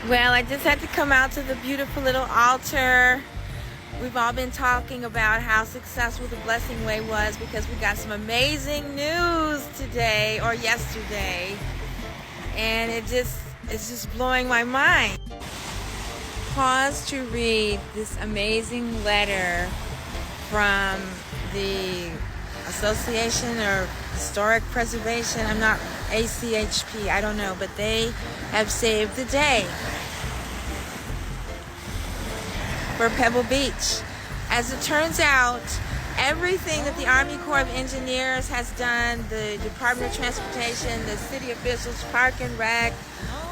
Well, I just had to come out to the beautiful little altar. We've all been talking about how successful the Blessing Way was because we got some amazing news today or yesterday. And it's just blowing my mind. Pause to read this amazing letter from the Association of Historic Preservation. I'm not ACHP, I don't know, but they have saved the day for Pebble Beach. As it turns out, everything that the Army Corps of Engineers has done, the Department of Transportation, the city officials, Park and Rec,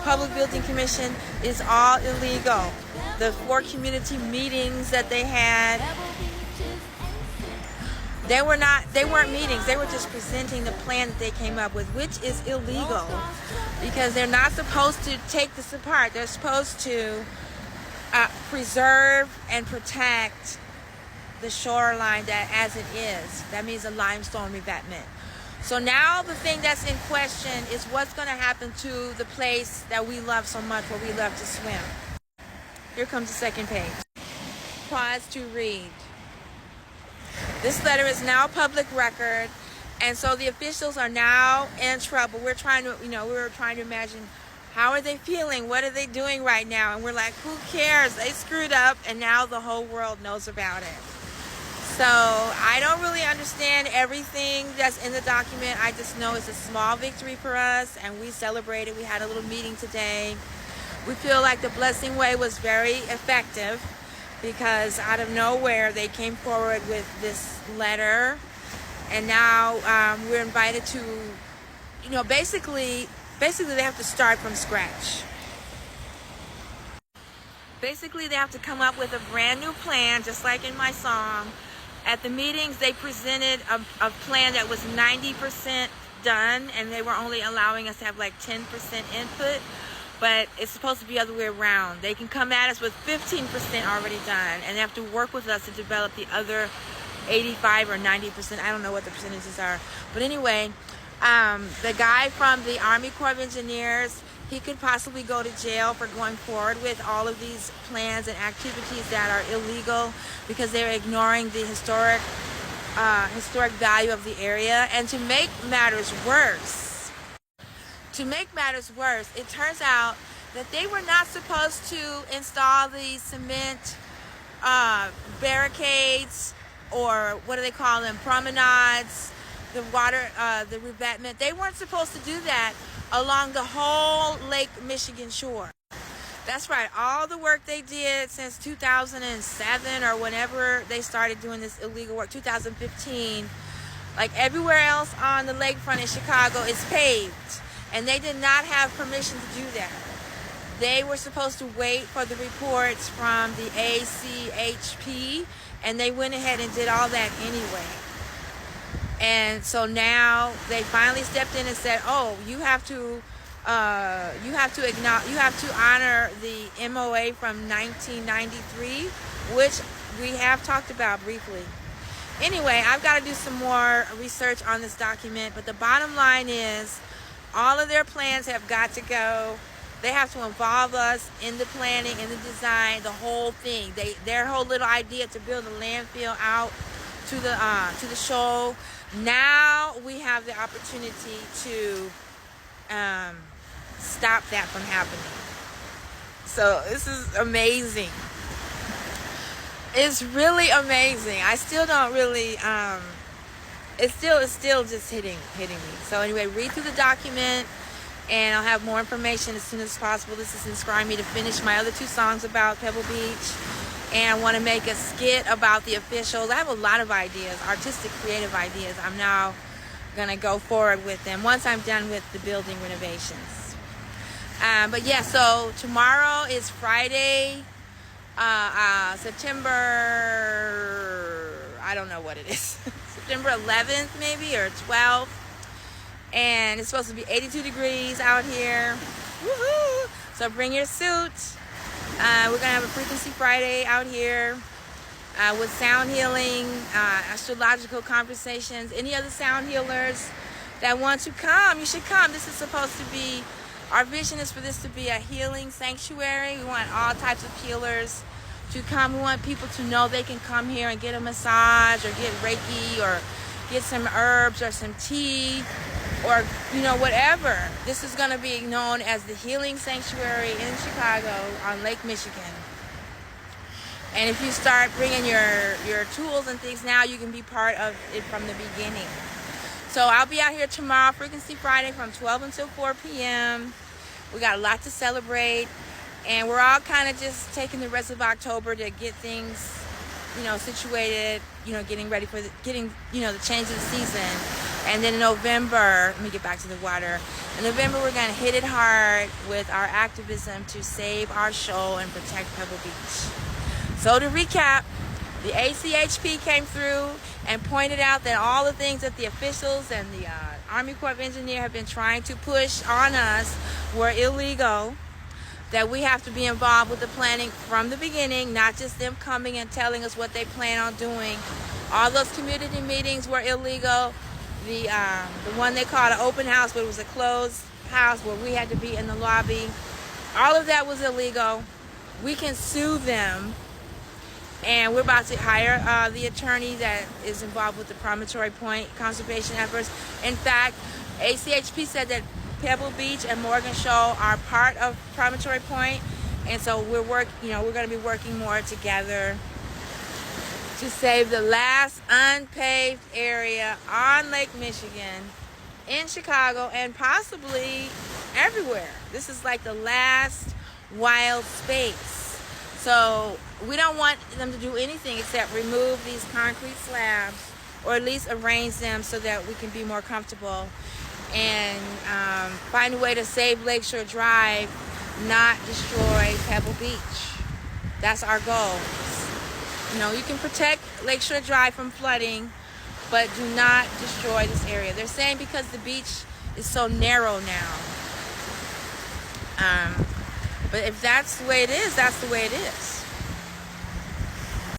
Public Building Commission, is all illegal. The 4 community meetings that they had, they weren't meetings, they were just presenting the plan that they came up with, which is illegal because they're not supposed to take this apart. They're supposed to preserve and protect the shoreline that as it is. That means a limestone revetment. So now the thing that's in question is what's going to happen to the place that we love so much, where we love to swim. Here comes the second page. Pause to read. This letter is now public record, and so the officials are now in trouble. We're trying to imagine, how are they feeling? What are they doing right now? And we're like, who cares? They screwed up, and now the whole world knows about it. So I don't really understand everything that's in the document. I just know it's a small victory for us, and we celebrated. We had a little meeting today. We feel like the Blessing Way was very effective because out of nowhere they came forward with this letter, and now we're invited to, basically they have to start from scratch. Basically they have to come up with a brand new plan, just like in my song. At the meetings they presented a plan that was 90% done, and they were only allowing us to have like 10% input. But it's supposed to be the other way around. They can come at us with 15% already done, and they have to work with us to develop the other 85 or 90%. I don't know what the percentages are. But anyway, the guy from the Army Corps of Engineers, he could possibly go to jail for going forward with all of these plans and activities that are illegal because they're ignoring the historic value of the area. And to make matters worse, it turns out that they were not supposed to install the cement barricades, or what do they call them, promenades, the revetment. They weren't supposed to do that along the whole Lake Michigan shore. That's right, all the work they did since 2007 or whenever they started doing this illegal work, 2015, like everywhere else on the lakefront in Chicago is paved. And they did not have permission to do that. They were supposed to wait for the reports from the ACHP, and they went ahead and did all that anyway. And so now they finally stepped in and said, "Oh, you have to honor the MOA from 1993, which we have talked about briefly." Anyway, I've got to do some more research on this document, but the bottom line is, all of their plans have got to go. They have to involve us in the planning, in the design, the whole thing. Their whole little idea to build a landfill out to the shoal. Now we have the opportunity to stop that from happening. So this is amazing. It's really amazing. I still don't really. It's still just hitting me. So anyway, read through the document, and I'll have more information as soon as possible. This is inspiring me to finish my other 2 songs about Pebble Beach, and I want to make a skit about the officials. I have a lot of ideas, artistic, creative ideas. I'm now going to go forward with them once I'm done with the building renovations. But yeah, so tomorrow is Friday, September, I don't know what it is. September 11th maybe, or 12th, and it's supposed to be 82 degrees out here. Woohoo! So bring your suit. We're gonna have a Frequency Friday out here with sound healing, astrological conversations. Any other sound healers that want to come, you should come. This is supposed to be Our vision is for this to be a healing sanctuary. We want all types of healers to come. We want people to know they can come here and get a massage or get Reiki or get some herbs or some tea or, you know, whatever. This is going to be known as the Healing Sanctuary in Chicago on Lake Michigan. And if you start bringing your tools and things now, you can be part of it from the beginning. So I'll be out here tomorrow, Frequency Friday, from 12 until 4 p.m. We got a lot to celebrate. And we're all kind of just taking the rest of October to get things, you know, situated, you know, getting ready for the change of the season. And then in November, let me get back to the water. In November, we're going to hit it hard with our activism to save our shoal and protect Pebble Beach. So to recap, the ACHP came through and pointed out that all the things that the officials and the Army Corps of Engineers have been trying to push on us were illegal. That we have to be involved with the planning from the beginning, not just them coming and telling us what they plan on doing. All those community meetings were illegal. The one they called an open house, but it was a closed house where we had to be in the lobby. All of that was illegal. We can sue them. And we're about to hire the attorney that is involved with the Promontory Point conservation efforts. In fact, ACHP said that Pebble Beach and Morgan Shoal are part of Promontory Point, and so we're going to be working more together to save the last unpaved area on Lake Michigan in Chicago and possibly everywhere. This is like the last wild space. So we don't want them to do anything except remove these concrete slabs, or at least arrange them so that we can be more comfortable and find a way to save Lakeshore Drive, not destroy Pebble Beach. That's our goal. You know, you can protect Lakeshore Drive from flooding, but do not destroy this area. They're saying because the beach is so narrow now. But if that's the way it is, that's the way it is.